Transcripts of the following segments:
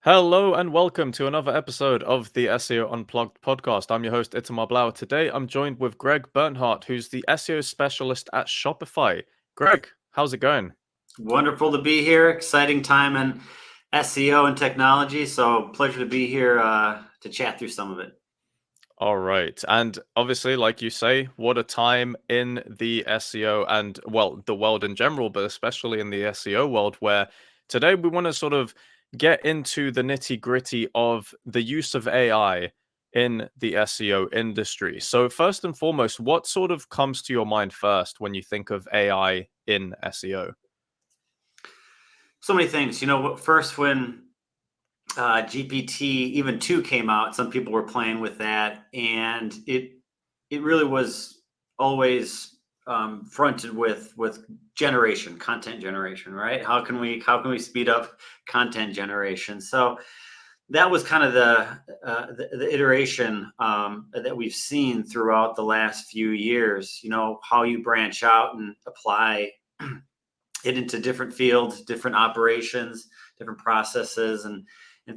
Hello and welcome to another episode of the SEO Unplugged podcast. I'm your host, Itamar Blauer. Today I'm joined with Greg Bernhardt, who's the SEO specialist at Shopify. Greg, how's it going? Wonderful to be here. Exciting time in SEO and technology. So pleasure to be here to chat through some of it. All right. And obviously, like you say, what a time in the SEO and, well, the world in general, but especially in the SEO world, where today we want to sort of get into the nitty gritty of the use of AI in the SEO industry. So, first and foremost, what sort of comes to your mind first when you think of AI in SEO? So many things. First when GPT even 2 came out, some people were playing with that, and it really was always fronted with content generation, right? How can we speed up content generation? So that was kind of the iteration that we've seen throughout the last few years. How you branch out and apply it into different fields, different operations, different processes, and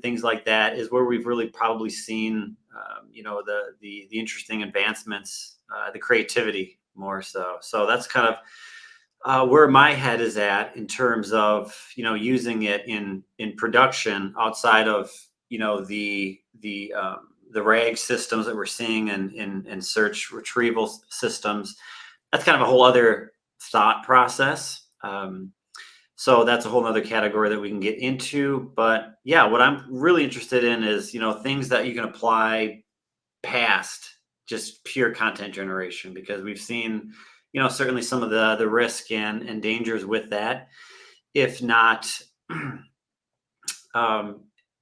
things like that is where we've really probably seen the interesting advancements, the creativity more so. So that's kind of where my head is at in terms of using it in production outside of the RAG systems that we're seeing in search retrieval systems. That's kind of a whole other thought process. So that's a whole other category that we can get into. But yeah, what I'm really interested in is things that you can apply past just pure content generation, because we've seen certainly some of the risk and dangers with that, if not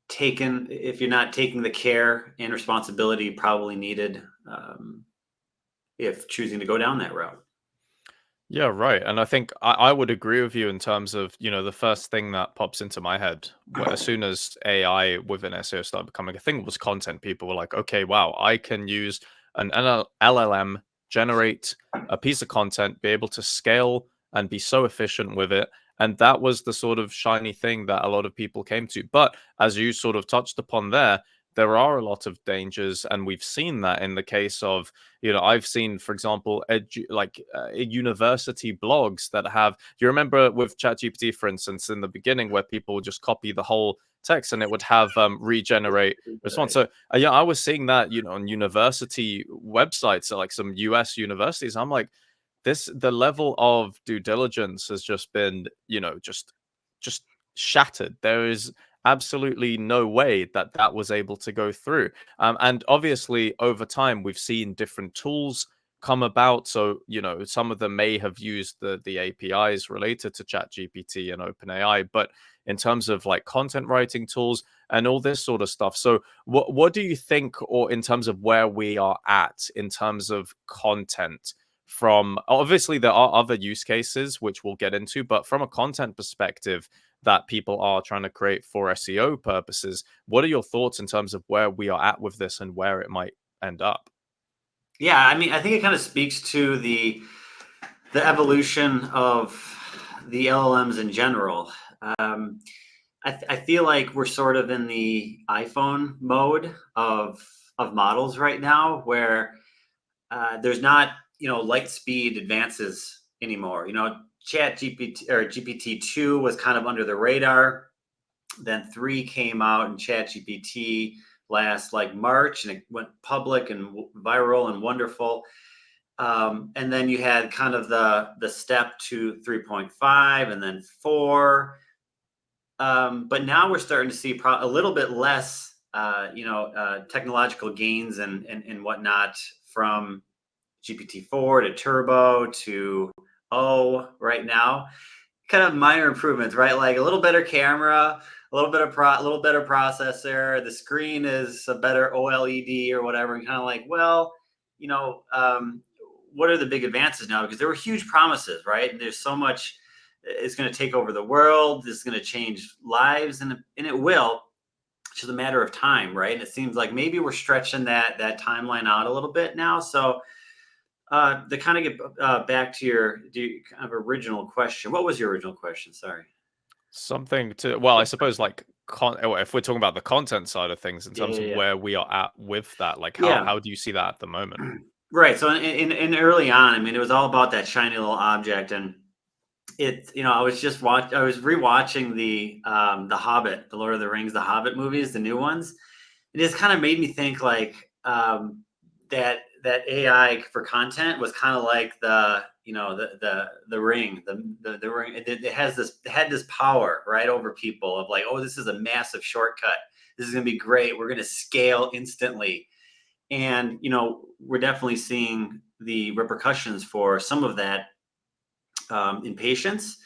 taken if you're not taking the care and responsibility probably needed, if choosing to go down that route. Yeah, right. And I think I would agree with you in terms of, the first thing that pops into my head as soon as AI within SEO started becoming a thing was content. People were like, okay, wow, I can use an LLM, generate a piece of content, be able to scale and be so efficient with it. And that was the sort of shiny thing that a lot of people came to. But as you sort of touched upon there are a lot of dangers. And we've seen that in the case of, I've seen, for example, university blogs that have, you remember with ChatGPT, for instance, in the beginning where people would just copy the whole text and it would have regenerate response. So yeah, I was seeing that, on university websites, so like some US universities. I'm like, the level of due diligence has just been, just shattered. There is absolutely no way that that was able to go through. And obviously, over time, we've seen different tools come about. So, some of them may have used the APIs related to ChatGPT and OpenAI, but in terms of like content writing tools and all this sort of stuff. So, what do you think, or in terms of where we are at in terms of content? From obviously there are other use cases which we'll get into, but from a content perspective that people are trying to create for SEO purposes, what are your thoughts in terms of where we are at with this and where it might end up? Yeah, I mean, I think it kind of speaks to the evolution of the LLMs in general. Um, I feel like we're sort of in the iPhone mode of models right now, where there's not light speed advances anymore. Chat GPT or GPT-2 was kind of under the radar. Then 3 came out, and Chat GPT last like March, and it went public and viral and wonderful. And then you had kind of the step to 3.5 and then 4. But now we're starting to see a little bit less, technological gains and whatnot, from GPT-4 to Turbo to O right now. Kind of minor improvements, right? Like a little better camera, a little better processor. The screen is a better OLED or whatever. And kind of like, well, you know, um, what are the big advances now? Because there were huge promises, right? And there's so much. It's going to take over the world. This is going to change lives, and it will. It's just a matter of time, right? And it seems like maybe we're stretching that timeline out a little bit now. So to kind of get back to your kind of original question. What was your original question? Sorry. Something to, well, I suppose like if we're talking about the content side of things in Yeah, terms of yeah, where we are at with that, like yeah. how do you see that at the moment? Right. So in early on, I mean, it was all about that shiny little object, and I was I was rewatching the Hobbit, the Lord of the Rings, the Hobbit movies, the new ones. It just kind of made me think like that AI for content was kind of like the ring, the ring. It had this power right over people of like, oh, this is a massive shortcut. This is gonna be great. We're gonna scale instantly. And we're definitely seeing the repercussions for some of that impatience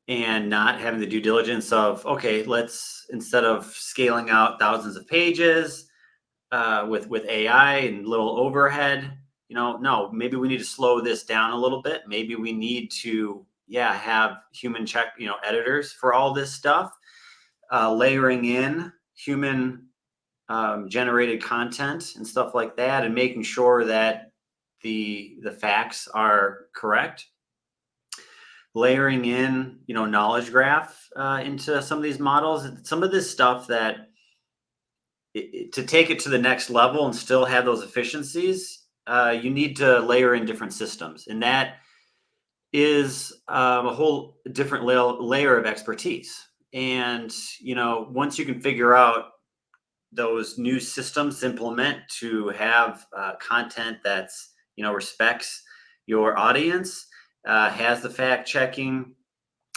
and not having the due diligence of, okay, let's, instead of scaling out thousands of pages with AI and little overhead, no, maybe we need to slow this down a little bit. Maybe we need to, have human check, editors for all this stuff, layering in human generated content and stuff like that, and making sure that the facts are correct. Layering in, knowledge graph into some of these models, some of this stuff that to take it to the next level and still have those efficiencies, you need to layer in different systems, and that is a whole different layer of expertise. And once you can figure out those new systems implement to have content that's respects your audience, has the fact checking,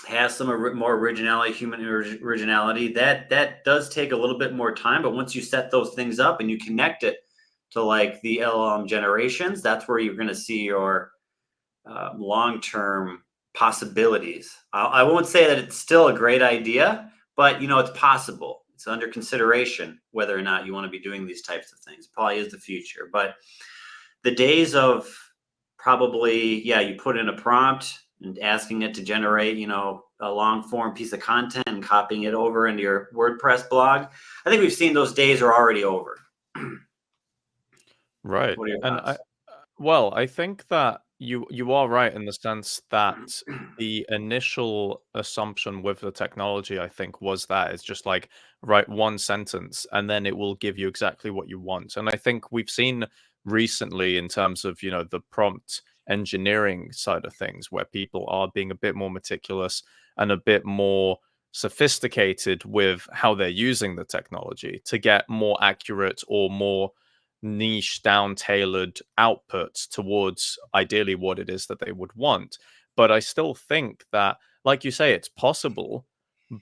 has some more originality, human originality. That does take a little bit more time, but once you set those things up and you connect it to like the LLM generations, that's where you're going to see your long-term possibilities. I won't say that it's still a great idea, but it's possible. It's under consideration whether or not you want to be doing these types of things. Probably is the future, but the days of probably, you put in a prompt and asking it to generate, a long form piece of content and copying it over into your WordPress blog. I think we've seen those days are already over. Right. What are your And thoughts? I think that you are right in the sense that the initial assumption with the technology, I think, was that it's just like write one sentence and then it will give you exactly what you want. And I think we've seen recently in terms of, the prompt engineering side of things where people are being a bit more meticulous and a bit more sophisticated with how they're using the technology to get more accurate or more niche down tailored outputs towards ideally what it is that they would want. But I still think that, like you say, it's possible,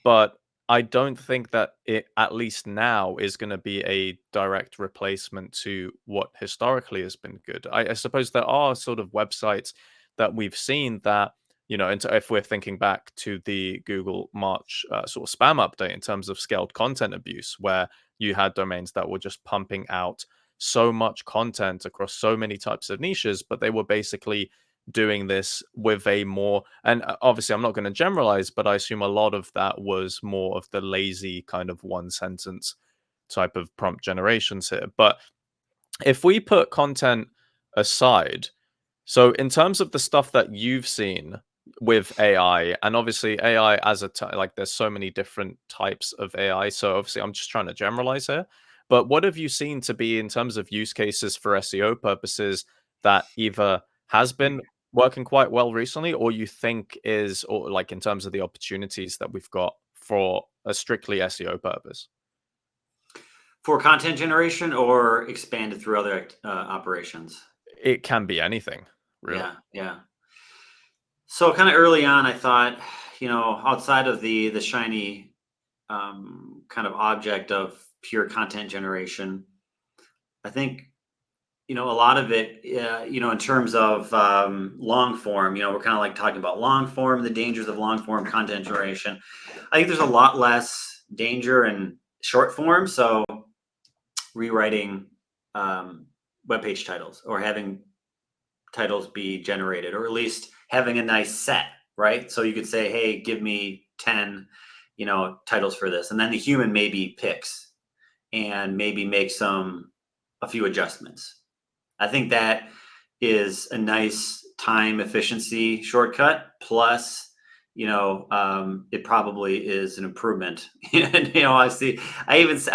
but I don't think that it, at least now, is going to be a direct replacement to what historically has been good. I suppose there are sort of websites that we've seen that, and so if we're thinking back to the Google March sort of spam update in terms of scaled content abuse, where you had domains that were just pumping out so much content across so many types of niches, but they were basically doing this with a more, and obviously I'm not going to generalize, but I assume a lot of that was more of the lazy kind of one sentence type of prompt generations here. But if we put content aside, so in terms of the stuff that you've seen with AI, and obviously AI as like there's so many different types of AI, so obviously I'm just trying to generalize here. But what have you seen to be in terms of use cases for SEO purposes that either has been working quite well recently, or you think is, or like in terms of the opportunities that we've got for a strictly SEO purpose? For content generation or expanded through other operations? It can be anything, really. Yeah, yeah. So kind of early on, I thought, outside of the shiny kind of object of pure content generation, I think a lot of it, in terms of long form, we're kind of like talking about long form, the dangers of long form content generation. I think there's a lot less danger in short form. So rewriting web page titles or having titles be generated, or at least having a nice set, right? So you could say, hey, give me 10, titles for this. And then the human maybe picks and maybe makes a few adjustments. I think that is a nice time efficiency shortcut. Plus, it probably is an improvement. And, I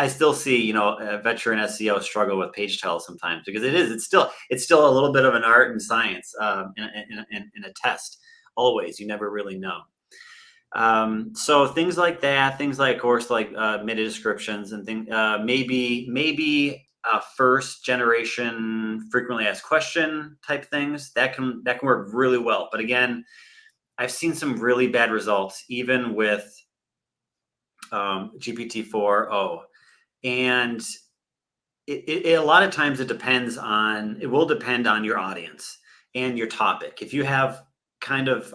still see, a veteran SEO struggle with page titles sometimes, because it's still a little bit of an art and science, in a test. Always, you never really know. So things like that, things like, of course, like meta descriptions and things, maybe first generation frequently asked question type things that can work really well. But again, I've seen some really bad results, even with GPT-4o, and a lot of times it will depend on your audience and your topic. If you have kind of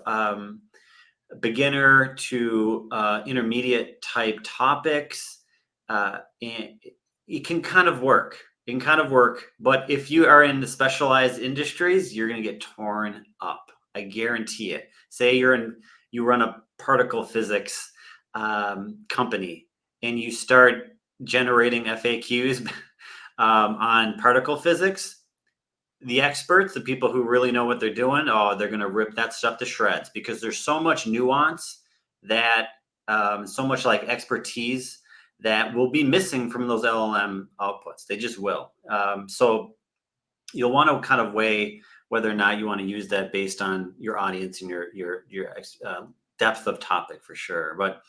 beginner to intermediate type topics, and it can kind of work. But if you are in the specialized industries, you're going to get torn up. I guarantee it. Say you run a particle physics company, and you start generating FAQs on particle physics. The experts, the people who really know what they're doing, they're going to rip that stuff to shreds, because there's so much nuance that, so much like expertise that will be missing from those LLM outputs. They just will. So you'll want to kind of weigh whether or not you want to use that based on your audience and your depth of topic, for sure. But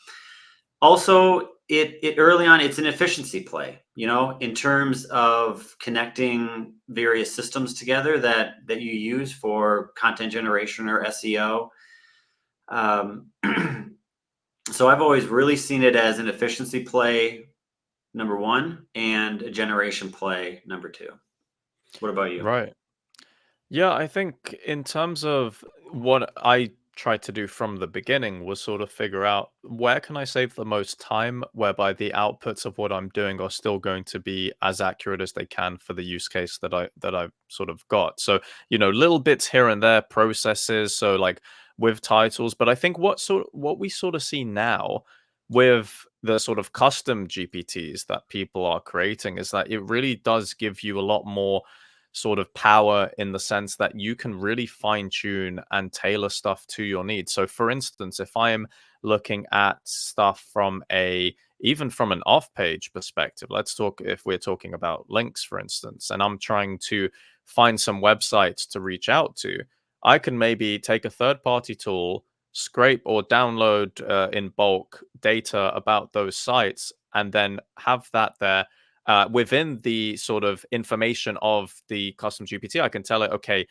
also, it early on, it's an efficiency play, in terms of connecting various systems together that you use for content generation or SEO. So I've always really seen it as an efficiency play, number one, and a generation play, number two. What about you? Right. Yeah, I think in terms of what I tried to do from the beginning was sort of figure out where can I save the most time, whereby the outputs of what I'm doing are still going to be as accurate as they can for the use case that I've sort of got. So, little bits here and there, processes, so like with titles, but I think what we sort of see now with the sort of custom GPTs that people are creating is that it really does give you a lot more sort of power, in the sense that you can really fine tune and tailor stuff to your needs. So for instance, if I am looking at stuff even from an off page perspective, if we're talking about links, for instance, and I'm trying to find some websites to reach out to, I can maybe take a third party tool, scrape or download in bulk data about those sites, and then have that there within the sort of information of the custom GPT. I can tell it, okay,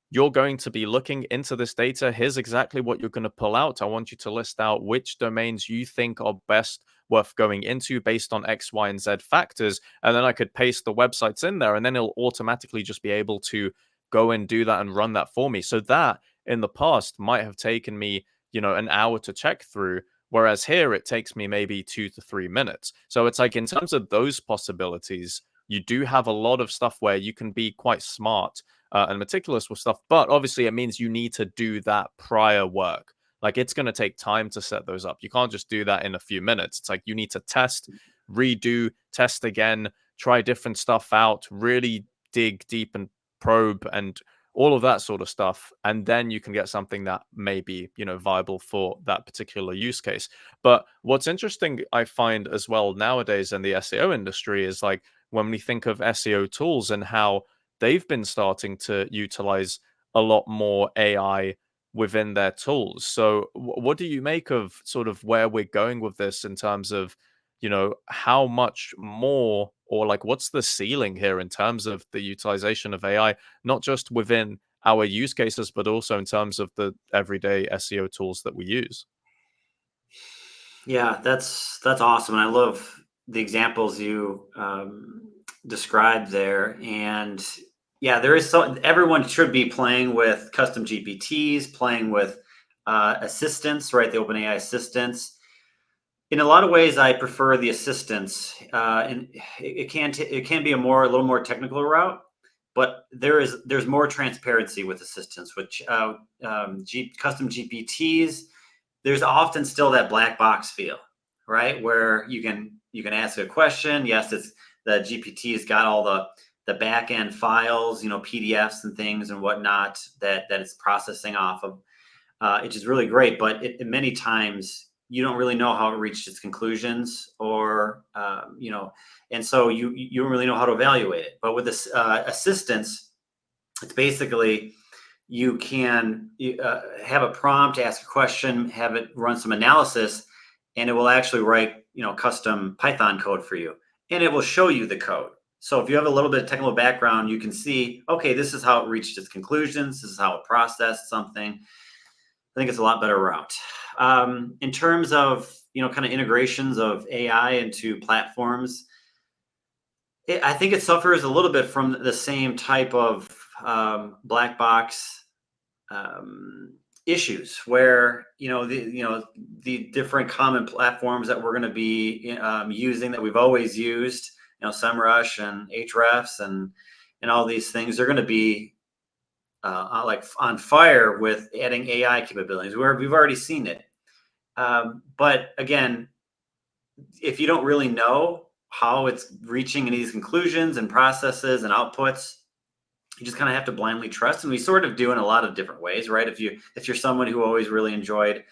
you're going to be looking into this data. Here's exactly what you're going to pull out. I want you to list out which domains you think are best worth going into based on X, Y, and Z factors. And then I could paste the websites in there, and then it'll automatically just be able to go and do that and run that for me. So that in the past might have taken me, an hour to check through. Whereas here, it takes me maybe 2 to 3 minutes. So it's like, in terms of those possibilities, you do have a lot of stuff where you can be quite smart and meticulous with stuff. But obviously, it means you need to do that prior work. Like, it's going to take time to set those up. You can't just do that in a few minutes. It's like you need to test, redo, test again, try different stuff out, really dig deep and probe and all of that sort of stuff, and then you can get something that may be, viable for that particular use case. But what's interesting, I find as well nowadays in the SEO industry, is like when we think of SEO tools and how they've been starting to utilize a lot more AI within their tools. So what do you make of sort of where we're going with this, in terms of, how much more, or like what's the ceiling here in terms of the utilization of AI, not just within our use cases, but also in terms of the everyday SEO tools that we use? Yeah, that's awesome, and I love the examples you described there. And yeah, everyone should be playing with custom GPTs, playing with assistants, right? The OpenAI assistants. In a lot of ways, I prefer the assistants, and it can be a little more technical route, but there's more transparency with assistants, which custom GPTs. There's often still that black box feel, right? Where you can ask a question. Yes, it's the GPT's got all the back end files, PDFs and things and whatnot that it's processing off of. which is really great. But many times you don't really know how it reached its conclusions, or and so you don't really know how to evaluate it. But with this assistance, it's basically you can have a prompt, ask a question, have it run some analysis, and it will actually write custom Python code for you, and it will show you the code. So if you have a little bit of technical background, you can see, okay, this is how it reached its conclusions. This is how it processed something. I think it's a lot better route. In terms of kind of integrations of AI into platforms, I think it suffers a little bit from the same type of black box issues, where the different common platforms that we're going to be using, that we've always used, SEMrush and Ahrefs and all these things, are going to be like on fire with adding AI capabilities, where we've already seen it. But again, if you don't really know how it's reaching these conclusions and processes and outputs, you just kind of have to blindly trust. And we sort of do in a lot of different ways, right? If you're someone who always really enjoyed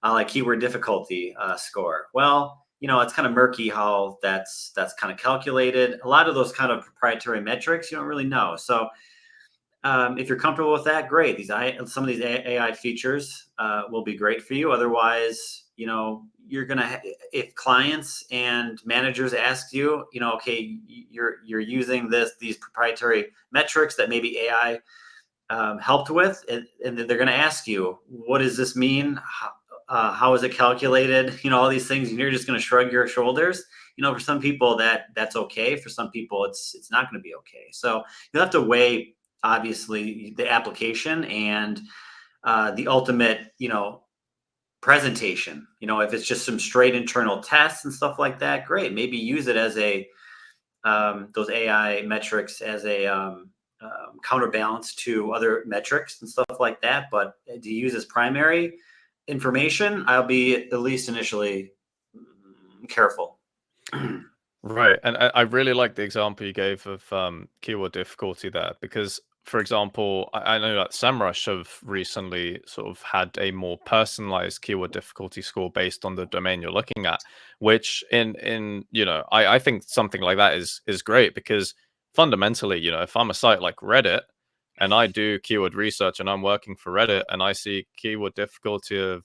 like keyword difficulty score, well, it's kind of murky how that's kind of calculated. A lot of those kind of proprietary metrics, you don't really know. So if you're comfortable with that, great. Some of these AI features will be great for you. Otherwise, you're gonna if clients and managers ask you, okay, you're using these proprietary metrics that maybe AI helped with, and they're gonna ask you, what does this mean? How is it calculated? All these things, and you're just gonna shrug your shoulders. For some people that's okay. For some people, it's not gonna be okay. So you'll have to weigh, obviously, the application and the ultimate, presentation. If it's just some straight internal tests and stuff like that, great. Maybe use it as those AI metrics as a counterbalance to other metrics and stuff like that. But to use as primary information, I'll be at least initially careful. Right. And I really like the example you gave of keyword difficulty there, because, for example, I know that SEMrush have recently sort of had a more personalized keyword difficulty score based on the domain you're looking at, which I think something like that is great, because fundamentally, if I'm a site like Reddit and I do keyword research and I'm working for Reddit and I see keyword difficulty of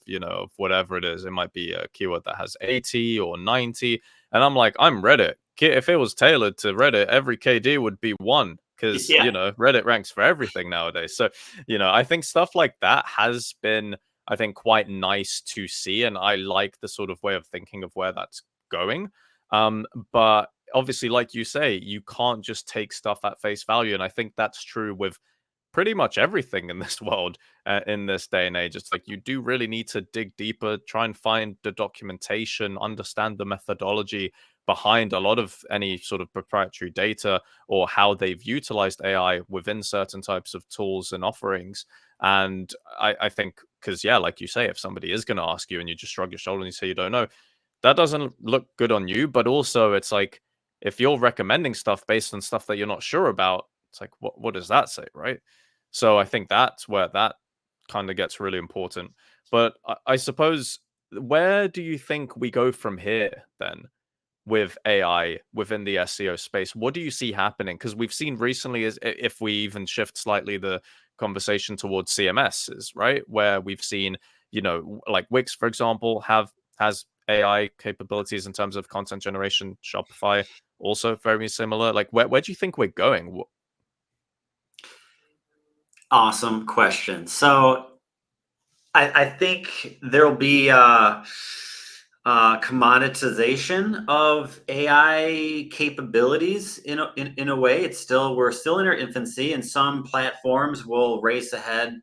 whatever it is, it might be a keyword that has 80 or 90. And I'm like, I'm Reddit. If it was tailored to Reddit, every KD would be 1, because, Yeah. Reddit ranks for everything nowadays. So, I think stuff like that has been, I think, quite nice to see. And I like the sort of way of thinking of where that's going. But obviously, like you say, you can't just take stuff at face value. And I think that's true with pretty much everything in this world, in this day and age. It's like you do really need to dig deeper, try and find the documentation, understand the methodology behind a lot of any sort of proprietary data, or how they've utilized AI within certain types of tools and offerings. And I think, because, yeah, like you say, if somebody is going to ask you and you just shrug your shoulder and you say you don't know, that doesn't look good on you. But also, it's like, if you're recommending stuff based on stuff that you're not sure about, it's like, what does that say, right? So I think that's where that kind of gets really important. But I suppose, where do you think we go from here then with AI within the SEO space? What do you see happening? Because we've seen recently, is if we even shift slightly the conversation towards CMSs, right? Where we've seen, like Wix, for example, has AI capabilities in terms of content generation. Shopify also very similar. Like, where do you think we're going? Awesome question. So I think there'll be commoditization of AI capabilities in a way. We're still in our infancy, and some platforms will race ahead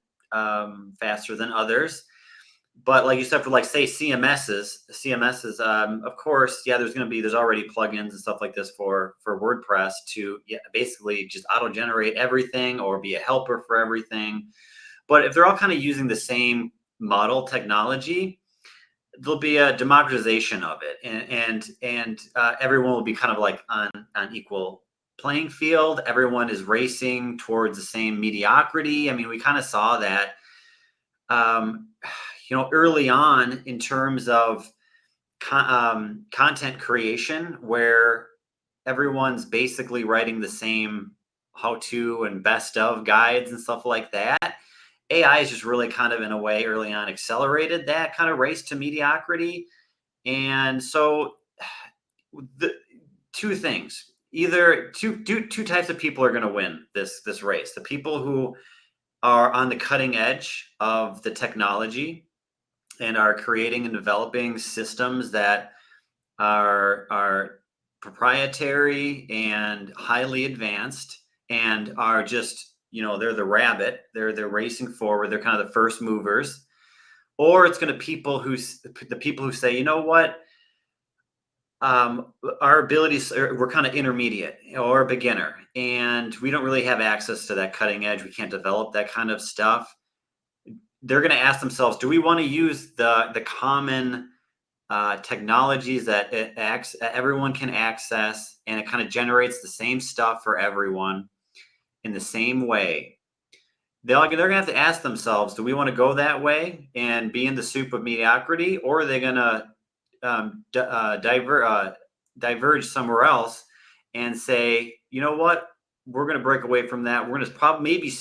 faster than others. But like you said, for, like, say, CMSs, of course, yeah, there's already plugins and stuff like this for WordPress to, yeah, basically just auto generate everything or be a helper for everything. But if they're all kind of using the same model technology, there'll be a democratization of it, and everyone will be kind of like on equal playing field. Everyone is racing towards the same mediocrity. I mean, we kind of saw that early on in terms of content creation, where everyone's basically writing the same how-to and best of guides and stuff like that. AI is just really kind of in a way early on accelerated that kind of race to mediocrity. And so the two things, either two types of people are going to win this race. The people who are on the cutting edge of the technology and are creating and developing systems that are proprietary and highly advanced and are just, they're the rabbit, they're racing forward, they're kind of the first movers. Or it's going to the people who say, you know what, our abilities we're kind of intermediate or beginner, and we don't really have access to that cutting edge, we can't develop that kind of stuff. They're going to ask themselves, do we want to use the common technologies that everyone can access, and it kind of generates the same stuff for everyone in the same way? They're going to have to ask themselves, do we want to go that way and be in the soup of mediocrity, or are they going to diverge somewhere else and say, you know what, we're going to break away from that. We're going to probably maybe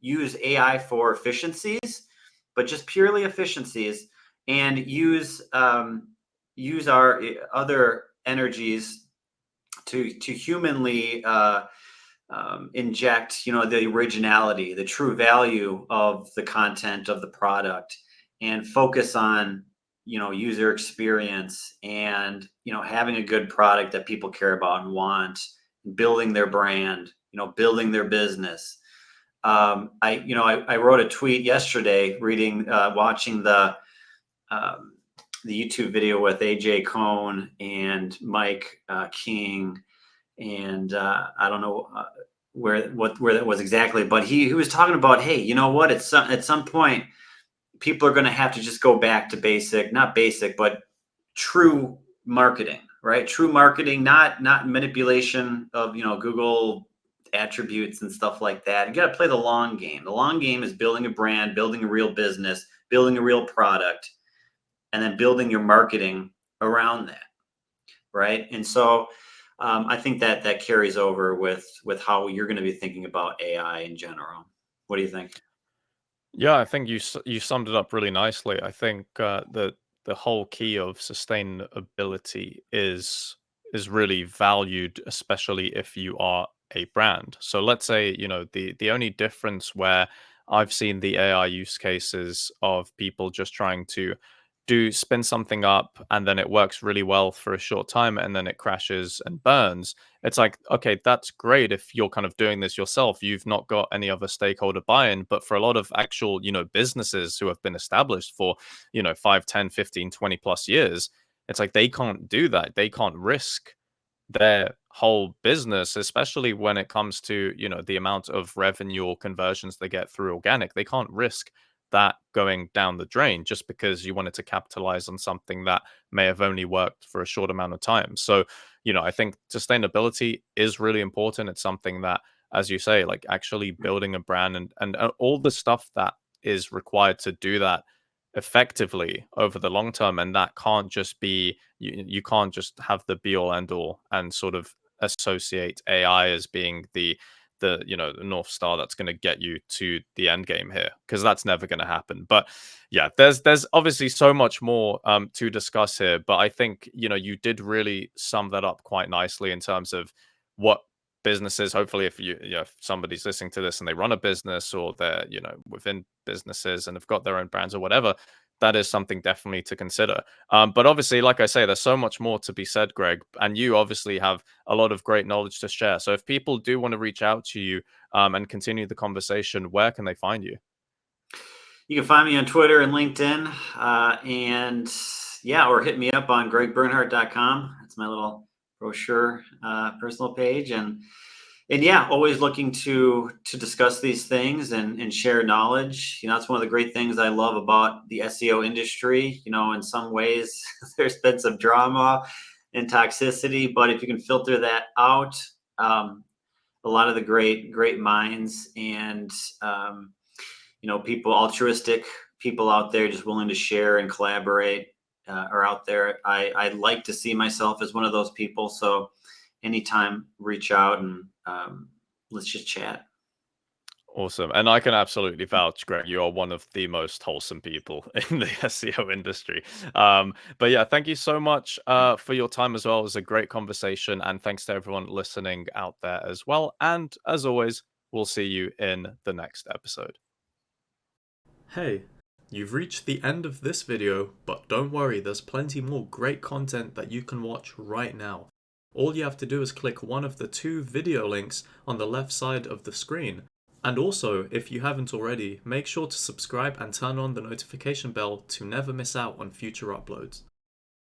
use AI for efficiencies, but just purely efficiencies, and use our other energies to humanly inject, the originality, the true value of the content of the product, and focus on, user experience and, having a good product that people care about and want, building their brand, building their business. I wrote a tweet yesterday watching the YouTube video with AJ Cohn and Mike King, and I don't know where that was exactly, but he was talking about, hey, you know what? At some point, people are going to have to just go back to not basic, but true marketing, right? True marketing, not manipulation of Google attributes and stuff like that. You got to play the long game. The long game is building a brand, building a real business, building a real product, and then building your marketing around that, right? And so I think that carries over with how you're going to be thinking about AI in general. What do you think? Yeah, I think you summed it up really nicely. I think the whole key of sustainability is really valued, especially if you are a brand. So let's say, the only difference where I've seen the AI use cases of people just trying to spin something up, and then it works really well for a short time and then it crashes and burns. It's like, okay, that's great if you're kind of doing this yourself, you've not got any other stakeholder buy-in. But for a lot of actual, businesses who have been established for, 5, 10, 15, 20 plus years, it's like they can't do that. They can't risk their whole business, especially when it comes to, the amount of revenue or conversions they get through organic. They can't risk that going down the drain just because you wanted to capitalize on something that may have only worked for a short amount of time. So, I think sustainability is really important. It's something that, as you say, like actually building a brand and all the stuff that is required to do that effectively over the long term. And that can't just be, you can't just have the be all end all and sort of associate AI as being the North Star that's going to get you to the end game here, because that's never going to happen. But yeah, there's obviously so much more to discuss here, but I think you did really sum that up quite nicely in terms of what businesses, hopefully, if somebody's listening to this and they run a business, or they're within businesses and have got their own brands or whatever, that is something definitely to consider. But obviously, like I say, there's so much more to be said, Greg, and you obviously have a lot of great knowledge to share. So if people do want to reach out to you and continue the conversation, where can they find you? You can find me on Twitter and LinkedIn, or hit me up on gregbernhardt.com. That's my little brochure personal page, and yeah, always looking to discuss these things and share knowledge. That's one of the great things I love about the SEO industry. In some ways, there's been some drama and toxicity, but if you can filter that out, a lot of the great minds and people, altruistic people out there just willing to share and collaborate are out there. I like to see myself as one of those people. So anytime, reach out and let's just chat. Awesome. And I can absolutely vouch, Greg, you are one of the most wholesome people in the SEO industry. But yeah, thank you so much for your time as well. It was a great conversation. And thanks to everyone listening out there as well. And as always, we'll see you in the next episode. Hey, you've reached the end of this video, but don't worry, there's plenty more great content that you can watch right now. All you have to do is click one of the 2 video links on the left side of the screen. And also, if you haven't already, make sure to subscribe and turn on the notification bell to never miss out on future uploads.